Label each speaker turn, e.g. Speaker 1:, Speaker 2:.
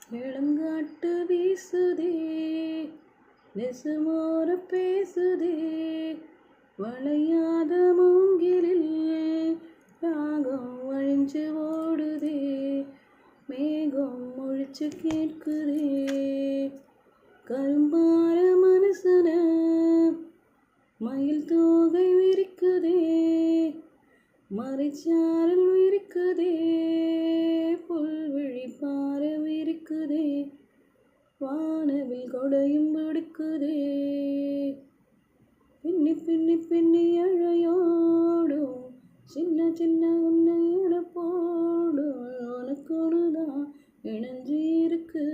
Speaker 1: இளங்காட்டு வீசுதே நெசுமோர பேசுதே வளையாத மூங்கிலில் ராகம் வழிஞ்சு ஓடுதே மேகம் முழிச்சு கேட்குதே கரும்பார மனசுன மயில் தோகை விரிக்குதே மறைச்சாரல் விரிக்குதே புல்வெளி பாறை விரிக்குதே வானவில் கொடையும் பிடிக்குதே பின்னி பின்னி பின்னி அழையோடும் சின்ன சின்ன உன்னையோட போடும் உனக்கோடுதான் இணைஞ்சு இருக்கு